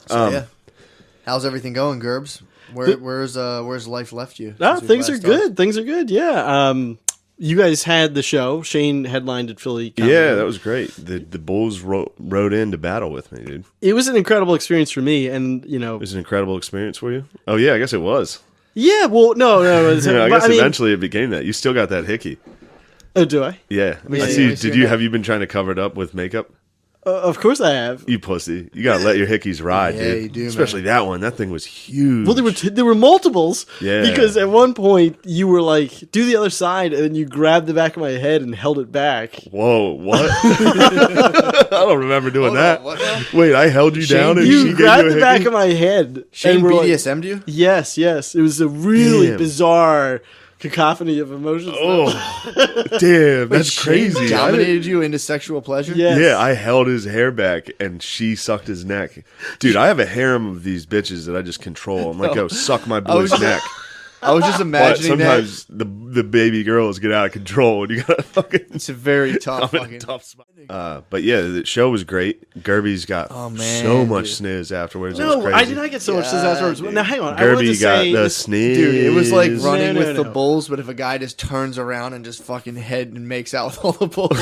So yeah, how's everything going, Gerbs? Where's life left you? Things are good. Things are good. Yeah. You guys had the show. Shane headlined at Philly Comedy. Yeah, that was great. The Bulls rode in to battle with me, dude. It was an incredible experience for me, and It was an incredible experience for you? Oh, yeah, I guess it was. Yeah, well, no. Yeah, I guess eventually it became that. You still got that hickey. Oh, do I? Yeah. I see. Have you been trying to cover it up with makeup? Of course I have. You pussy. You gotta let your hickeys ride, Yeah, dude. you do, Especially that one. That thing was huge. Well, there were multiples. Yeah. Because at one point you were like, do the other side, and then you grabbed the back of my head and held it back. Whoa, what? I don't remember doing that. What now? Wait, I held you down and she You gave grabbed you a the back hickey? of my head. Shane and were like- BDSM'd you? Yes. It was a really Damn. bizarre cacophony of emotions. Oh, damn, that's Shane crazy. dominated you into sexual pleasure? Yes. Yeah, I held his hair back and she sucked his neck. Dude, I have a harem of these bitches that I just control. I'm like, yo, suck my boy's neck. I was just But imagining sometimes the baby girls get out of control and you gotta fucking. It's a very tough I'm in a fucking. tough spot. But yeah, the show was great. Gerbies got man, so much dude. snizz afterwards. It was No, crazy. I did not get so much since Yeah, afterwards. dude. Now, hang on. I wanted to Gerby got say the this- snizz. Dude, it was like running No, with the no. bulls, but if a guy just turns around and just fucking head and makes out with all the bulls.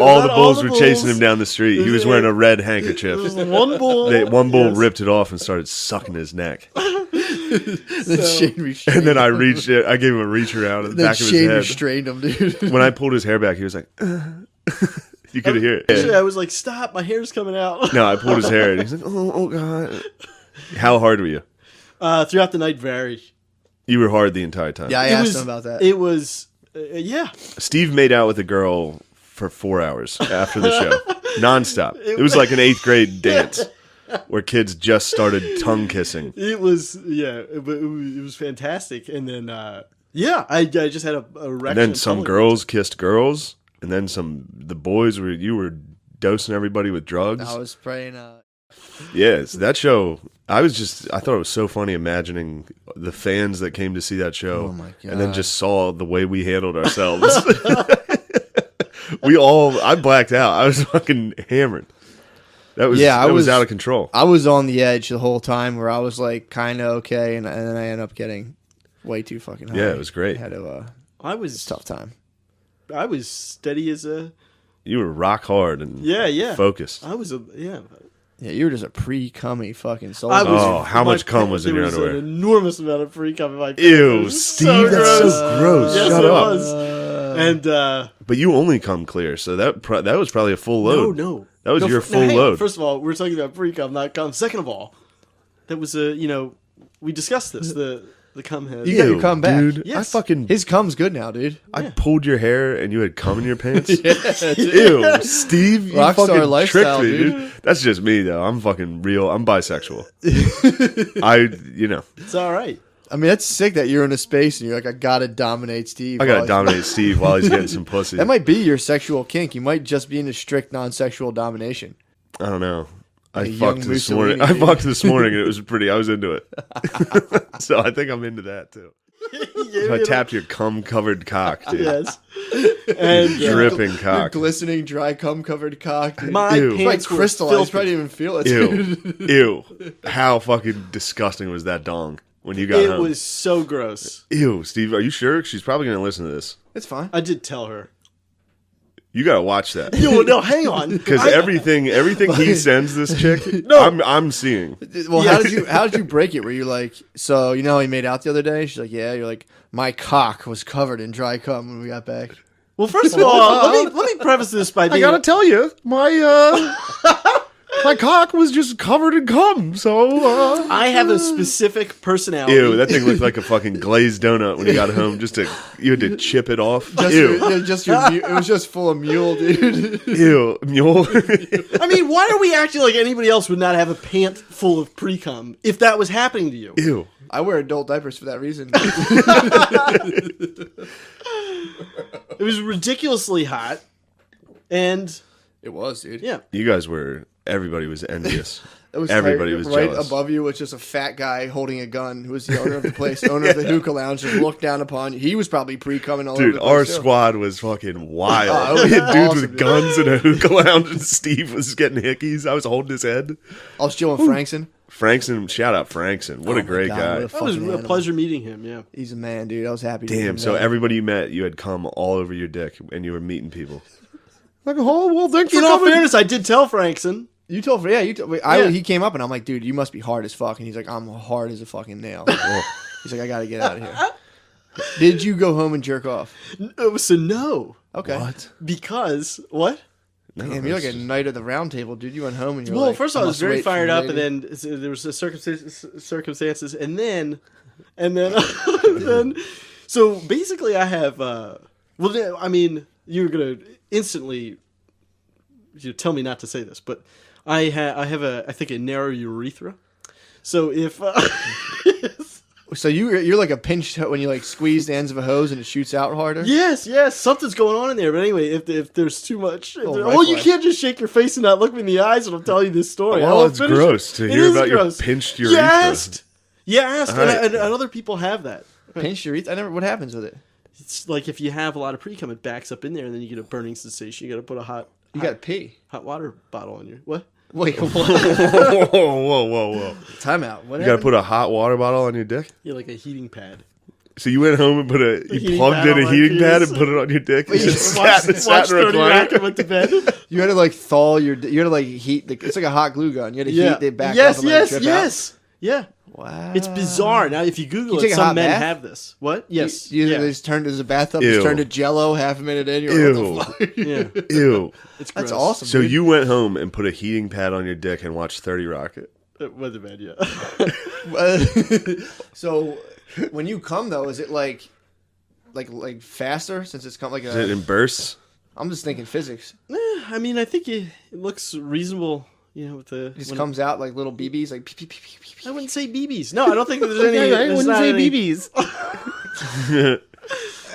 all the Not bulls were chasing bulls. him down the street. He was wearing a red handkerchief. There was one bull. One bull Yes. ripped it off and started sucking his neck. Then Shane restrained And then I him. reached it. I gave him a reach around in the Then back of his Shane head. restrained him, dude. When I pulled his hair back, he was like, you could hear Actually, it. I was like, stop, my hair's coming out. No, I pulled his hair and he's like, oh God. How hard were you? Throughout the night, very. You were hard the entire time. Yeah, I It asked was- him about that. It was, yeah. Steve made out with a girl for 4 hours after the show. Nonstop. It was like an 8th grade dance where kids just started tongue kissing. It was, yeah, it was fantastic. And then, yeah, I just had a erection. And then in some public. girls kissed girls. And then the boys you were dosing everybody with drugs. I was praying. Yeah, so that show, I thought it was so funny imagining the fans that came to see that show Oh my and then God. just saw the way we handled ourselves. I blacked out. I was fucking hammered. That was Yeah, I was out of control. I was on the edge the whole time where I was like kind of okay, and then I ended up getting way too fucking high. Yeah, it was great. I had a I was tough time. I was steady as a, You were rock hard and yeah. focused. I was yeah. Yeah, you were just a pre-cummy fucking soul. I was, Oh, how much cum was in there your underwear? An enormous amount of free cum in my pants. Ew, It was Steve, that's so gross. Yes, Shut it up. was. And But you only come clear, so that was probably a full load. no. That was No, your no, full hang on. load. First of all, we're talking about pre cum, not cum. Second of all, that was we discussed this. The cum head. You got your cum back. Dude, Yes. His cum's good now, dude. I pulled your hair and you had cum in your pants. Yeah, Ew, Steve, you Rockstar fucking lifestyle, tricked me, dude. dude. That's just me, though. I'm fucking real. I'm bisexual. It's all right. I mean, that's sick that you're in a space and you're like, I gotta dominate Steve. I gotta while he's- dominate Steve while he's getting some pussy. That might be your sexual kink. You might just be into strict non-sexual domination. I don't know. I A young fucked this Mussolini, morning. I dude. fucked this morning and it was pretty. I was into it. So I think I'm into that too. So I tapped your cum-covered cock, dude. Yes. And Dripping Your cock. glistening, dry, cum-covered cock. Dude. my Ew. It's like pants were crystallized. filthy. Probably didn't even feel it. Ew. Dude. Ew. How fucking disgusting was that dong when you got It home? was so gross. Ew, Steve, are you sure? She's probably going to listen to this. It's fine. I did tell her. You got to watch that. No, hang on. Because everything he sends this chick, I'm seeing. Well, how did you break it? Were you like, so you know how he made out the other day? She's like, yeah. You're like, my cock was covered in dry cum when we got back. Well, first of all, let me preface this by I being. gotta tell you, my cock was just covered in cum. So I have a specific personality. ew, that thing looked like a fucking glazed donut when you got home. You had to chip it off. Ew, It was just full of mule, dude. ew, mule. I mean, why are we acting like anybody else would not have a pant full of pre-cum if that was happening to you? Ew. I wear adult diapers for that reason. It was ridiculously hot, and It was, dude. yeah, You guys everybody was envious. It was Everybody tight. was Right jealous. above you was just a fat guy holding a gun who was the owner of the place, owner of the hookah lounge, just looked down upon you. He was probably pre-coming all over Dude, the our place, too. squad was fucking wild. Oh, it We had was dudes awesome, with dude. guns in a hookah lounge, and Steve was getting hickeys. I was holding his head. I was chilling with Frankson. Frankson, shout out Frankson. What Oh a my great God, guy. what a That was fucking a animal. pleasure meeting him. Yeah. He's a man, dude. I was happy to meet Damn, him. so Man. everybody you met, you had cum all over your dick, and you were meeting people. Like, oh, well, thanks for In all coming. fairness, I did tell Frankson. You told, Yeah. he came up and I'm like, dude, you must be hard as fuck. And he's like, I'm hard as a fucking nail. He's like, I gotta get out of here. Did you go home and jerk off? So no, Okay. What? because what? Damn, you're like a knight of the round table, dude. You went home and you're Well, like, first of all, I was must very wait for fired the up, lady. and then there was the circumstances, and then, and then, so basically, I have. Well, I mean, you're gonna instantly, tell me not to say this, but I have I think a narrow urethra. So if So you're like a pinched when you like squeeze the ends of a hose and it shoots out harder. yes, something's going on in there. But anyway, if there's too much, Oh, well, you right. can't just shake your face and not look me in the eyes when I'm telling you this story. Well, I'll it's finish gross it. to It hear is about your gross. pinched urethra. Yes, All right. and other people have that. Pinched urethra. I never. What happens with it? It's like if you have a lot of pre-cum, it backs up in there, and then you get a burning sensation. You got to put a You got to pee. hot water bottle in your what? Wait, what? Whoa. Time out. What You gotta put a hot water bottle on your dick? Yeah, like a heating pad. So you went home and you heating plugged pad in on a my heating pad penis. and put it on your dick? You just Watch sat in a 30 Rock recliner? and went to bed. You had to like thaw your. You had to like heat the. It's like a hot glue gun. You had to heat it back up and let it drip out. Yeah. Wow. It's bizarre. Now, if you Google You it, take a some hot men bath? have this. What? Yes. You yeah. just turned as a bathtub. Ew. Just turned to Jello half a minute in. You're like, what the fuck? Yeah. Ew. It's That's gross. awesome. So dude. you went home and put a heating pad on your dick and watched 30 Rock. It went to bed, yeah. So when you come though, is it like faster since it's come like Is it a? in bursts? I'm just thinking physics. I mean, I think it looks reasonable, with the... It just when- comes out like little BBs, like. Pee, pee, pee, pee, pee, I wouldn't say BBs. No, I don't think that there's any... I there's wouldn't not say any- BBs.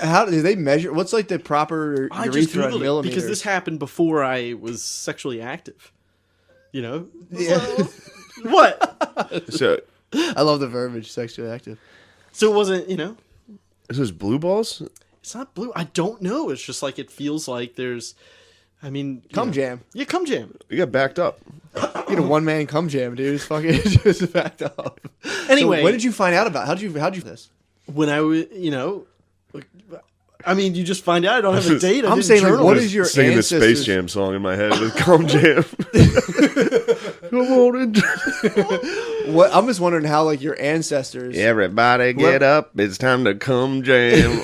How do they measure? What's like the proper I just urethra in Googled it millimeters? because this happened before I was sexually active. Yeah. What? So I love the verbiage, sexually active. So it wasn't, is this blue balls? it's not blue. I don't know. It's just like it feels like there's, I mean... Cum jam. Yeah, cum jam. You got backed up. You get a one man cum jam, dude. It's fucking just backed up. Anyway. So when did you find out about? How'd you this? When I was, I mean, you just find out I don't have a date. I'm saying, like, what is your Singing the Space ancestors- Jam song in my head with Cum Jam. Come on and What I'm just wondering how like your ancestors everybody get up. It's time to cum jam.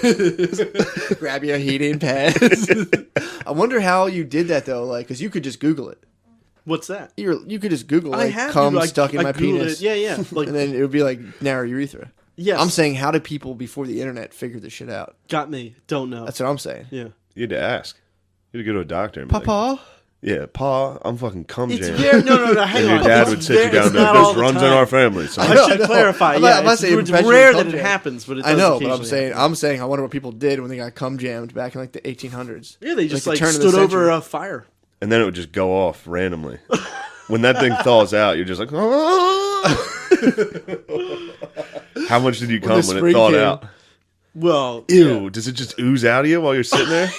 grab your heating pads. I wonder how you did that though, like because you could just Google it. What's that? You could just Google I like have cum Googled- stuck in I my Googled penis. it. Yeah. Like, And then it would be like narrow urethra. yes. I'm saying, how did people before the internet figure this shit out? Got me. Don't know. That's what I'm saying. Yeah. You had to ask. You had to go to a doctor and be like, Papa, yeah, Pa, I'm fucking cum It's jam. very... No, hang And on. your dad It's would sit you very- down it's and be not like, all this the runs in time. our family, son. know, I should I know. clarify. I'm not- Yeah, I'm not it's, saying it's professional rare cum that it jam. happens, but it I does know, but I'm occasionally saying, happen. I wonder what people did when they got cum jammed back in like the 1800s. Yeah, they just the like turn of the stood over century. a fire. And then it would just go off randomly. When that thing thaws out, you're just like, how much did you cum the when it spring thawed came. out? Well, Ew, does it just ooze out of you while you're sitting there?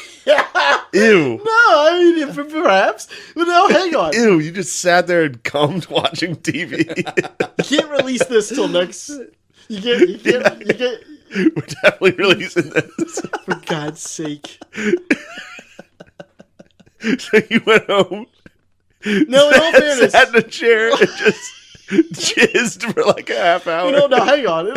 Ew. no, I mean perhaps, but no, hang on. Ew, you just sat there and cummed watching TV. You can't release this till next. You can't. We're definitely releasing this. For God's sake. So you went home, No, in all fairness, sat in a chair, and just jizzed for like a half hour. no, hang on.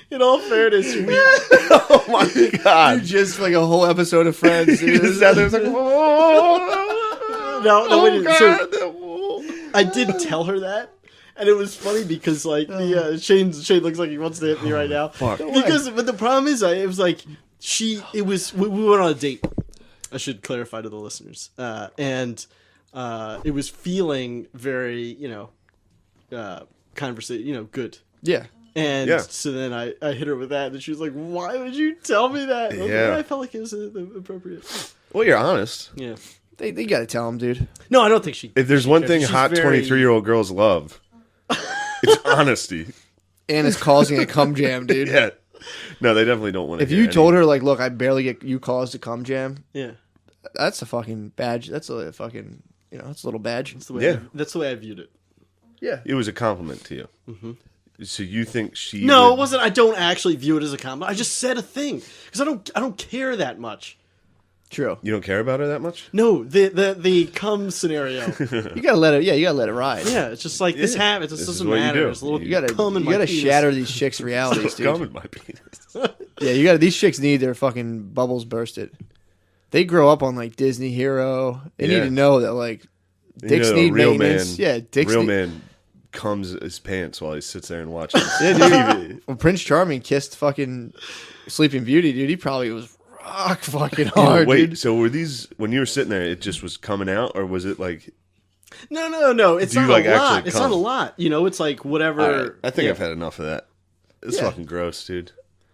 In all fairness, we. Oh my You god. just like a whole episode of Friends. You Dude. just sat there and was like, oh, No, wait a minute. So God. I did tell her that. And it was funny because, like, the Shane looks like he wants to hit me right now. Fuck. Because, but the problem is, it was like we went on a date. I should clarify to the listeners, and it was feeling very, good. Yeah. And Yeah. so then I hit her with that, and she was like, "Why would you tell me that?" And I was like, Yeah. I felt like it was appropriate. Well, you're honest. Yeah. They got to tell him, dude. No, I don't think she. If there's one thing She's hot very- 23-year-old girls love, it's honesty. And it's causing a cum jam, dude. Yeah. No, they definitely don't want to. If you told her, like, look, I barely get you caused a cum jam, Yeah, that's a fucking badge. That's a fucking, it's a little badge. that's the way. Yeah. That's the way I viewed it. Yeah. it was a compliment to you. Mm-hmm. So you think she? No, would- it wasn't. I don't actually view it as a compliment. I just said a thing because I don't care that much. True. You don't care about her that much? No, the cum scenario. You gotta let it. Yeah, you gotta let it ride. Yeah, it's just like this Yeah. happens. It This is doesn't what you matter. do. There's a little You You gotta, cum in you my gotta penis. shatter these chicks' realities, Come dude. in my penis. Yeah, you gotta. These chicks need their fucking bubbles bursted. They grow up on like Disney Hero. They need Yeah. to know that like dicks You know, need a real maintenance. man, Yeah, dicks real need. man comes his pants while he sits there and watches. Yeah, dude. When Prince Charming kissed fucking Sleeping Beauty, dude, he probably was rock fucking hard, Wait, dude. so were these when you were sitting there? It just was coming out, or was it like? No. It's Do you, not like, a lot. actually It's not cum? a lot. It's like whatever. All right, I think yeah. I've had enough of that. It's Yeah. fucking gross, dude.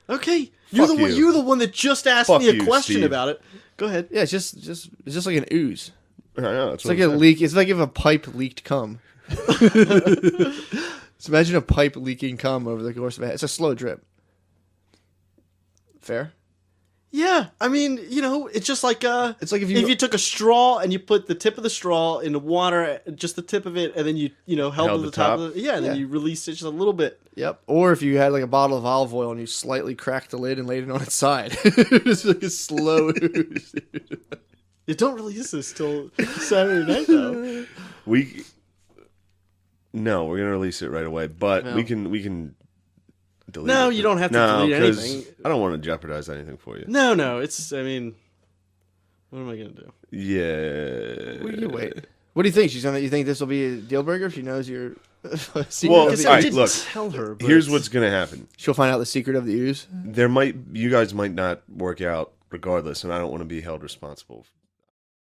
Okay, you're Fuck the one. you. You're the one that just asked Fuck me a you, question Steve. about it. Go ahead. Yeah, it's just like an ooze. I know. It's like a leak. It's like if a pipe leaked cum. So imagine a pipe leaking cum over the course of it. It's a slow drip. Fair. Yeah, I mean, it's just like It's like if if you you took a straw and you put the tip of the straw in the water, just the tip of it, and then you held to the the top top? of it. Yeah, and then Yeah. you released it just a little bit. Yep. Or if you had like a bottle of olive oil and you slightly cracked the lid and laid it on its side. It's like a slow ooze. You don't release this till Saturday night, though. No, we're gonna release it right away, but No. we can delete No, it. you don't have to No, delete 'cause anything. I don't want to jeopardize anything for you. No. I mean, what am I gonna do? Yeah. We can wait. What do you think? You think this will be a deal breaker if she knows your secret Well, of Like I the said, all I right, didn't look, tell her. But Here's what's gonna happen. She'll find out the secret of the ooze. You guys might not work out regardless, and I don't want to be held responsible